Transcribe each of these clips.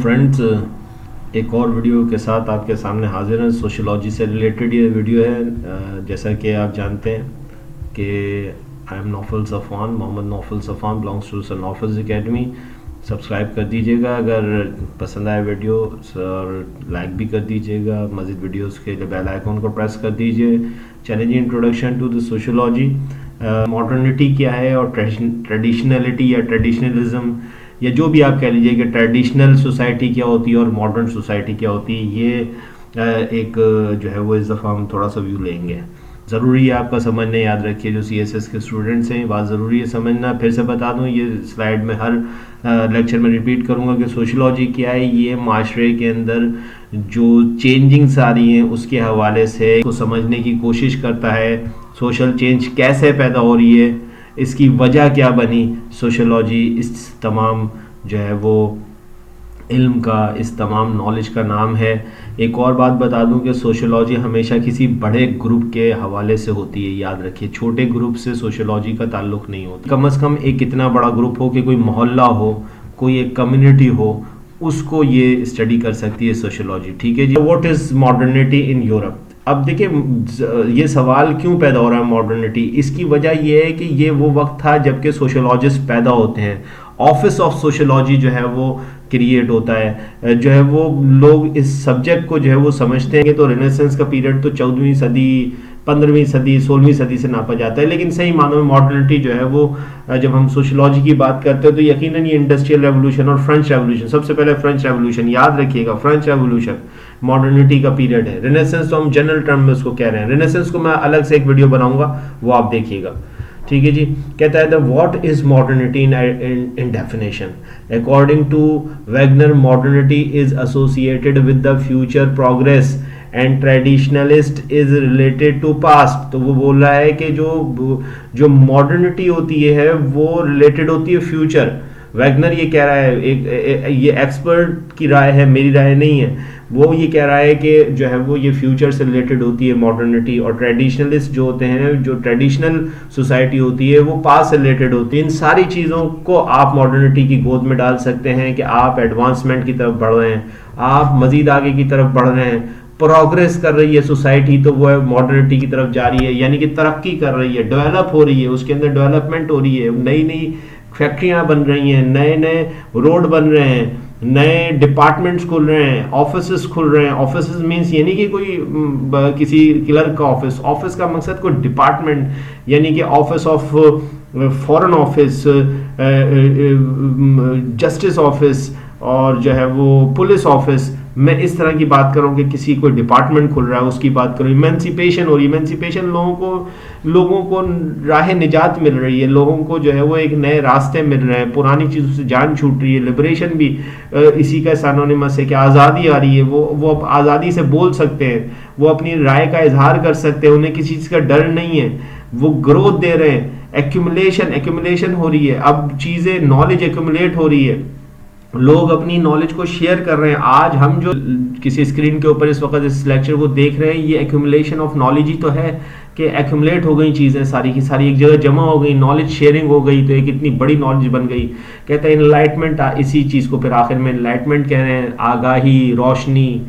Friends, एक और video के साथ आपके सामने हाजिर हैं। सोशियोलॉजी से रिलेटेड ये वीडियो है। जैसा कि आप जानते हैं कि I am Naufal Safan, Mohammad Naufal Safan, belongs to sir Naufal's academy. Subscribe कर दीजिएगा अगर पसंद आए वीडियो, और लाइक भी कर दीजिएगा। मज़ीद वीडियोस के लिए बेल आइकन को प्रेस कर दीजिए। Challenge introduction to the sociology. Modernity क्या है और ट्रेडिशनलिटी या ट्रेडिशनलिज्म या जो भी आप कह लीजिए कि ट्रेडिशनल सोसाइटी क्या होती है और मॉडर्न सोसाइटी क्या होती है, ये एक जो है वो इस दफ़ा हम थोड़ा सा व्यू लेंगे। ज़रूरी है आपका समझना, याद रखिए जो CSS के स्टूडेंट्स हैं, बात ज़रूरी है समझना। फिर से बता दूं, ये स्लाइड में हर लेक्चर में रिपीट करूंगा कि सोशियोलॉजी क्या है। ये माशरे के अंदर जो चेंजिंग्स आ रही हैं उसके हवाले से को समझने की कोशिश करता है। सोशल चेंज कैसे पैदा हो रही है, इसकी वजह क्या बनी, सोशियोलॉजी इस तमाम जो है वो इल्म का, इस तमाम नॉलेज का नाम है। एक और बात बता दूं कि सोशियोलॉजी हमेशा किसी बड़े ग्रुप के हवाले से होती है, याद रखिए। छोटे ग्रुप से सोशियोलॉजी का ताल्लुक नहीं होता। कम से कम एक इतना बड़ा ग्रुप हो कि कोई मोहल्ला हो, कोई एक कम्युनिटी हो, उसको ये स्टडी कर सकती है सोशियोलॉजी। ठीक है जी। What is modernity in Europe? अब देखिए, ये सवाल क्यों पैदा हो रहा है मॉडर्निटी, इसकी वजह ये है कि ये वो वक्त था जबकि सोशियोलॉजिस्ट पैदा होते हैं। ऑफिस ऑफ सोशियोलॉजी जो है वो क्रिएट होता है। जो है वो लोग इस सब्जेक्ट को जो है वो समझते हैं कि तो रेनेसेंस का पीरियड तो 14वीं सदी, 15वीं सदी, 16वीं सदी से नापा जाता है। लेकिन सही मानों में मॉडर्निटी जो है वो, जब हम सोशियोलॉजी की बात करते हैं तो यकीनन ये इंडस्ट्रियल रेवोल्यूशन और फ्रेंच रेवोल्यूशन, सबसे पहले फ्रेंच रेवोल्यूशन, याद रखिएगा, फ्रेंच रेवोल्यूशन मॉडर्निटी का पीरियड है। रेनेसेंस तो हम जनरल टर्म में उसको कह रहे हैं। रेनेसेंस को मैं अलग से एक वीडियो बनाऊंगा, वो आप देखिएगा। ठीक है जी। कहता है the what is modernity in definition. According to Wagner, modernity is associated with the future progress and traditionalist is related to past. तो वो बोल रहा है कि जो मॉडर्निटी होती है वो रिलेटेड होती है फ्यूचर। वैगनर ये कह रहा है, ये एक्सपर्ट की राय है, मेरी राय नहीं है। वो ये कह रहा है कि जो है वो ये फ्यूचर से रिलेटेड होती है मॉडर्निटी, और ट्रेडिशनलिस्ट जो होते हैं, जो ट्रेडिशनल सोसाइटी होती है, वो पास से रिलेटेड होती है। इन सारी चीज़ों को आप मॉडर्निटी की गोद में डाल सकते हैं कि आप एडवांसमेंट की तरफ बढ़ रहे हैं, आप मजीद आगे की तरफ बढ़ रहे हैं, प्रोग्रेस कर रही है सोसाइटी, तो वो है मॉडर्निटी की तरफ जा रही है, यानी कि तरक्की कर रही है, डेवलप हो रही है, उसके अंदर डेवलपमेंट हो रही है, नई नई फैक्ट्रियां बन रही हैं, नए नए रोड बन रहे हैं, नए डिपार्टमेंट्स खुल रहे हैं, ऑफिसेस खुल रहे हैं। ऑफिसेस मींस यानी कि कोई किसी क्लर्क का ऑफिस, ऑफिस का मकसद कोई डिपार्टमेंट, यानी कि office of foreign office, justice office, और जो है वो पुलिस ऑफिस। मैं इस तरह की बात करूं कि किसी कोई डिपार्टमेंट खुल रहा है, उसकी बात करूं। इमेंसिपेशन हो रही है। इमेंसिपेशन लोगों को राह निजात मिल रही है, लोगों को जो है वो एक नए रास्ते मिल रहे हैं, पुरानी चीज़ों से जान छूट रही है। लिबरेशन भी इसी का सिनोनिमस है कि आज़ादी आ रही है। वो अब आज़ादी से बोल सकते हैं, वो अपनी राय का इजहार कर सकते हैं, उन्हें किसी चीज़ का डर नहीं है, वो ग्रोथ दे रहे हैं। एक्यूमुलेशन हो रही है, अब चीज़ें, नॉलेज एक्यूमुलेट हो रही है, लोग अपनी नॉलेज को शेयर कर रहे हैं। आज हम जो किसी स्क्रीन के ऊपर इस वक्त इस लेक्चर को देख रहे हैं, ये एक्यूमुलेशन ऑफ नॉलेज ही तो है कि एक्यूमुलेट हो गई चीज़ें, सारी की सारी एक जगह जमा हो गई, नॉलेज शेयरिंग हो गई, तो एक इतनी बड़ी नॉलेज बन गई। कहते हैं इनलाइटमेंट, इसी चीज़ को फिर आखिर में इनलाइटमेंट कह रहे हैं, आगाही, रोशनी,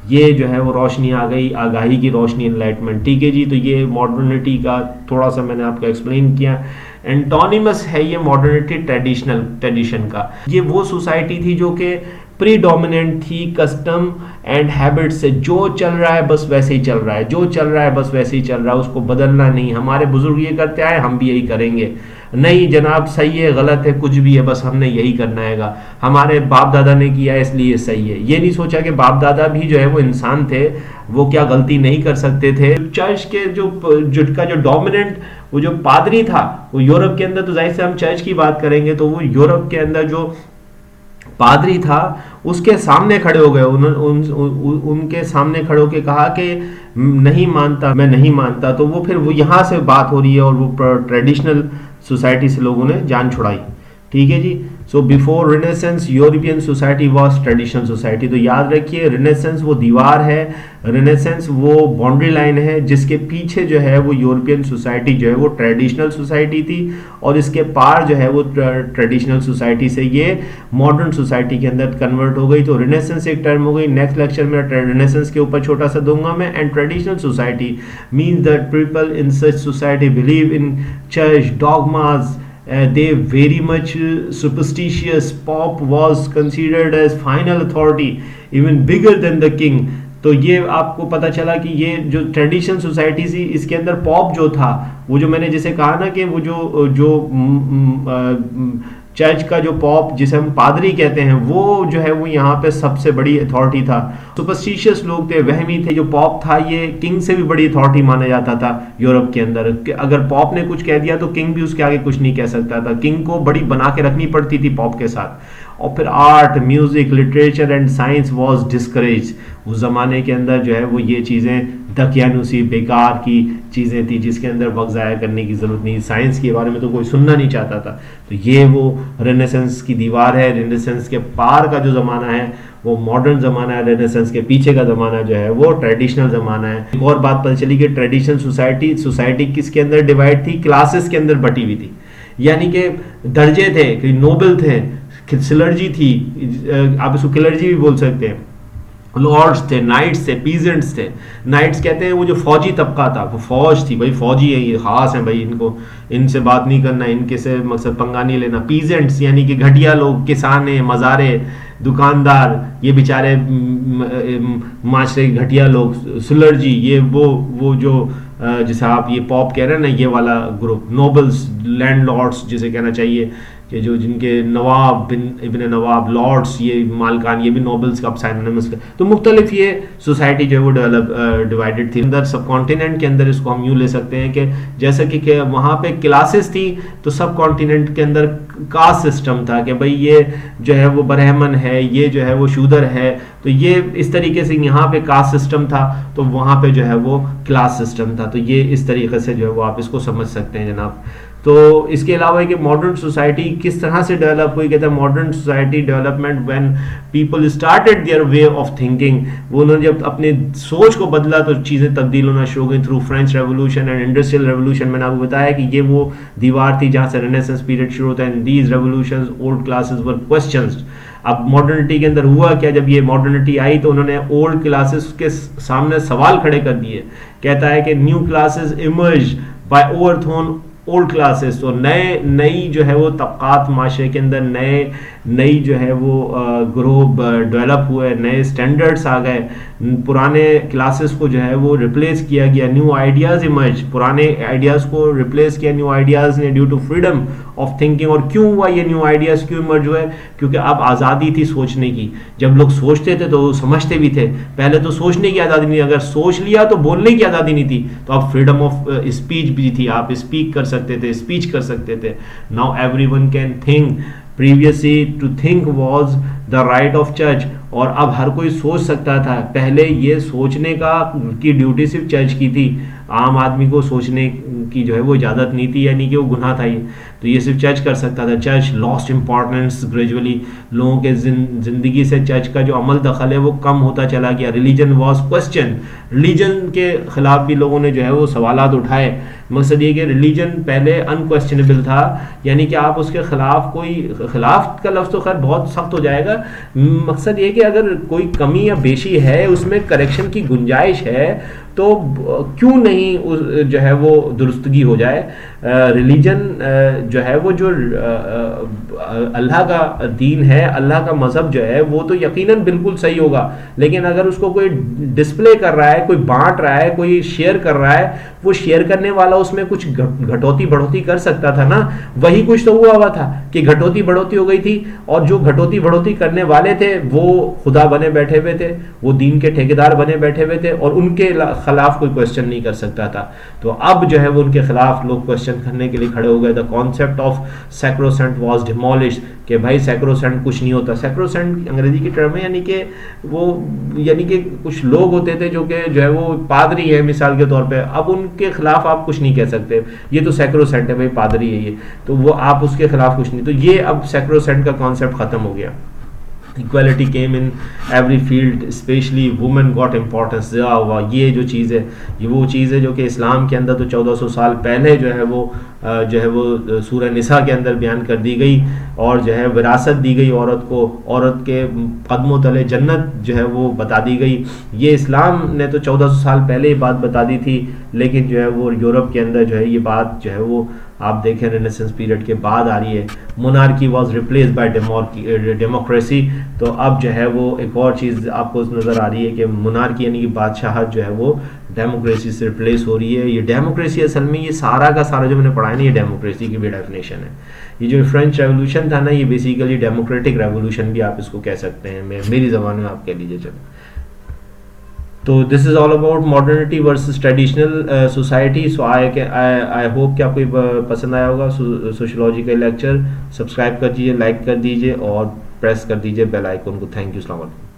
ये जो है वो रोशनी आ गई, आगाही की रोशनी, इनलाइटमेंट। ठीक है जी। तो ये मॉडर्निटी का थोड़ा सा मैंने आपको एक्सप्लेन किया। एंटोनिमस है ये मॉडर्निटी ट्रेडिशन का। ये वो सोसाइटी थी जो कि प्रीडोमिनेंट थी कस्टम एंड हैबिट से। जो चल रहा है बस वैसे ही चल रहा है, जो चल रहा है बस वैसे ही चल रहा है, उसको बदलना नहीं। हमारे बुजुर्ग ये करते आए, हम भी यही करेंगे। नहीं जनाब, सही है, गलत है, कुछ भी है, बस हमने यही करना है। हमारे बाप दादा ने किया इसलिए सही है। ये नहीं सोचा कि बाप दादा भी जो है वो इंसान थे, वो क्या गलती नहीं कर सकते थे। चर्च के जो डोमिनेंट वो जो पादरी था, वो यूरोप के अंदर, तो जाहिर से हम चर्च की बात करेंगे तो वो यूरोप के अंदर जो पादरी था उसके सामने खड़े हो गए। उनके सामने खड़े होकर कहा कि नहीं मानता, मैं नहीं मानता। तो वो फिर वो यहाँ से बात हो रही है और वो ट्रेडिशनल सोसाइटी से लोगों ने जान छुड़ाई। ठीक है जी। So before renaissance European society was traditional society. तो याद रखिए, रिनेसेंस वो दीवार है, रिनेसेंस वो बाउंड्री लाइन है जिसके पीछे जो है वो यूरोपियन सोसाइटी जो है वो ट्रेडिशनल सोसाइटी थी, और इसके पार जो है वो ट्रेडिशनल सोसाइटी से ये मॉडर्न सोसाइटी के अंदर कन्वर्ट हो गई। तो रिनेसेंस एक टर्म हो गई। नेक्स्ट लेक्चर में रिनेसेंस के ऊपर छोटा सा दूंगा मैं। And traditional society means that people in such society believe in church dogmas. They very much superstitious. Pop was considered as final authority, even bigger than the king. तो ये आपको पता चला कि ये जो ट्रेडिशनल सोसाइटी थी इसके अंदर पॉप जो था, वो जो मैंने जैसे कहा ना कि वो जो जो चर्च का जो पॉप जिसे हम पादरी कहते हैं, वो जो है वो यहाँ पे सबसे बड़ी अथॉरिटी था। सुपरस्टिशियस लोग थे, वहमी थे। जो पॉप था ये किंग से भी बड़ी अथॉरिटी माना जाता था यूरोप के अंदर। अगर पॉप ने कुछ कह दिया तो किंग भी उसके आगे कुछ नहीं कह सकता था। किंग को बड़ी बना के रखनी पड़ती थी पॉप के साथ। और फिर art, music, literature and science was discourage. उस जमाने के अंदर जो है वो ये चीज़ें दकियानुसी बेकार की चीज़ें थी जिसके अंदर वक्त ज़ाया करने की ज़रूरत नहीं। साइंस के बारे में तो कोई सुनना नहीं चाहता था। तो ये वो रेनेसेंस की दीवार है। रेनेसेंस के पार का जो ज़माना है वो मॉडर्न ज़माना है, रेनेसेंस के पीछे का ज़माना जो है वो ट्रेडिशनल ज़माना है। एक और बात पता चली कि ट्रेडिशनल सोसाइटी किसके अंदर डिवाइड थी? क्लासेस के अंदर बटी हुई थी। यानी कि दर्जे थे, कि नोबल थे, सिलर्जी थी, आप इसको क्लर्जी भी बोल सकते हैं, लॉर्ड्स थे, नाइट्स थे, पीजेंट्स थे। नाइट्स कहते हैं वो जो फौजी तबका था, वो फौज थी भाई, फौजी है ये, खास है भाई, इनको इनसे बात नहीं करना, इनके से मकसद पंगा नहीं लेना। पीजेंट्स यानी कि घटिया लोग, किसाने, मज़ारे, दुकानदार, ये बेचारे माशरे घटिया लोग। सुलर्जी ये वो जो जैसे आप ये पॉप कह रहे हैं ना, ये वाला ग्रुप। नोबल्स, लैंडलॉर्ड्स जिसे कहना चाहिए, कि जो जिनके नवाब, इब्न नवाब, लॉर्ड्स, ये मालकान, ये भी नोबल्स का साइनोनिमस का। तो मुख्तलिफ ये सोसाइटी जो है वो डिवाइडेड थी। अंदर सब कॉन्टिनेंट के अंदर इसको हम यूँ ले सकते हैं कि जैसा कि वहाँ पे क्लासेस थी, तो सब कॉन्टिनेंट के अंदर कास्ट सिस्टम था कि भाई ये जो है वो ब्राह्मण है, ये जो है वो शूदर है। तो ये इस तरीके से यहाँ पे कास्ट सिस्टम था, तो वहाँ पे जो है वो क्लास सिस्टम था। तो ये इस तरीके से जो है वो आप इसको समझ सकते हैं जनाब। तो इसके अलावा कि मॉडर्न सोसाइटी किस तरह से डेवलप हुई, कहते हैं modern society development when people started their way of thinking. वो उन्होंने जब अपने सोच को बदला तो चीज़ें तब्दील होना शुरू हो गई through French revolution and industrial revolution. मैंने आपको बताया कि ये वो दीवार थी जहाँ से रेनेसेंस पीरियड शुरू होता है। And these revolutions old classes were questioned. अब मॉडर्निटी के अंदर हुआ क्या, जब ये मॉडर्निटी आई तो उन्होंने ओल्ड क्लासेस के सामने सवाल खड़े कर दिए। कहता है कि new classes emerge by overthrown old classes. तो नई जो है वो तबकात माशरे के अंदर नई जो है वो ग्रुप डेवलप हुए, नए स्टैंडर्ड्स आ गए, पुराने क्लासेस को जो है वो रिप्लेस किया गया, न्यू आइडियाज़ इमर्ज, पुराने आइडियाज़ को रिप्लेस किया न्यू आइडियाज़ ने due to freedom of thinking. और क्यों हुआ ये न्यू आइडियाज़, क्यों इमर्ज हुए? क्योंकि अब आज़ादी थी सोचने की। जब लोग सोचते थे तो समझते भी थे। पहले तो सोचने की आज़ादी नहीं, अगर सोच लिया तो बोलने की आज़ादी नहीं थी। तो अब फ्रीडम ऑफ स्पीच भी थी, आप स्पीक कर सकते थे, स्पीच कर सकते थे। Now everyone can think. Previously to think was the right of church। और अब हर कोई सोच सकता था। पहले ये सोचने की ड्यूटी सिर्फ चर्च की थी, आम आदमी को सोचने की जो है वो इजाज़त नहीं थी, यानी कि वो गुनाह था ये। तो ये सिर्फ चर्च कर सकता था। Church lost importance gradually. लोगों के ज़िंदगी से चर्च का जो अमल दखल है वो कम होता चला गया। Religion was question. रिलीजन के खिलाफ भी लोगों ने जो है वो सवालात उठाए। मकसद ये कि रिलीजन पहले अनक्वेश्चनेबल था, यानी कि आप उसके खिलाफ खिलाफ का लफ्ज़ तो खैर बहुत सख्त हो जाएगा। मकसद ये कि अगर कोई कमी या बेशी है, उसमें करेक्शन की गुंजाइश है, तो क्यों नहीं जो है वो दुरुस्तगी हो जाए। रिलीजन जो है वो जो अल्लाह का दीन है, अल्लाह का मज़हब जो है वो तो यकीनन बिल्कुल सही होगा, लेकिन अगर उसको कोई डिस्प्ले कर रहा है, कोई बांट रहा है, कोई शेयर कर रहा है, वो शेयर करने वाला उसमें कुछ घटोती बढ़ोती कर सकता था ना। वही कुछ तो हुआ था कि घटोती बढ़ोती हो गई थी, और जो घटोती बढ़ोती करने वाले थे वो खुदा बने बैठे हुए थे, वो दीन के ठेकेदार बने बैठे हुए थे, और उनके खिलाफ कोई क्वेश्चन नहीं कर सकता था। तो अब जो है वो उनके खिलाफ लोग क्वेश्चन करने के लिए खड़े हो गए। The concept of sacrosanct was demolished, कि भाई सैक्रोसेंट कुछ नहीं होता। सैक्रोसेंट अंग्रेजी की टर्म है, यानी कि कुछ लोग होते थे जो कि जो है वो पादरी है मिसाल के तौर पे, अब उनके खिलाफ आप कुछ नहीं कह सकते, ये तो सैक्रोसेंट है भाई, पादरी है ये, तो वो आप उसके खिलाफ कुछ नहीं। तो ये अब सैक्रोसेंट का कॉन्सेप्ट खत्म हो गया। Equality came in every field, specially women got importance. ये जो चीज़ है, ये वो चीज़ है जो कि इस्लाम के अंदर तो 1400 साल पहले जो है वो सूरह निसा के अंदर बयान कर दी गई, और जो है विरासत दी गई औरत को, औरत के कदमों तले जन्नत जो है वो बता दी गई। ये इस्लाम ने तो 1400 साल पहले ये बात बता दी थी, लेकिन जो है वो यूरोप के अंदर जो है ये बात जो है वो आप देखें रेनेसेंस पीरियड के बाद आ रही है। Monarchy was replaced by democracy. तो अब जो है वो एक और चीज़ आपको नज़र आ रही है कि मोनार्की यानी कि बादशाहत जो है वो डेमोक्रेसी से रिप्लेस हो रही है। ये डेमोक्रेसी असल में ये सारा का सारा जो मैंने पढ़ा है ना, ये डेमोक्रेसी की भी डेफिनेशन है। ये जो फ्रेंच रेवोल्यूशन था ना, ये बेसिकली डेमोक्रेटिक रेवोल्यूशन भी आप इसको कह सकते हैं, मेरी ज़बान में आप कह लीजिए चलो। तो this is all about modernity versus traditional society. So I hope कि आपको पसंद आया होगा सोशियोलॉजी का लेक्चर। सब्सक्राइब कर दीजिए, लाइक कर दीजिए और प्रेस कर दीजिए बेल आइकन को। थैंक यू, अस्सलाम वालेकुम।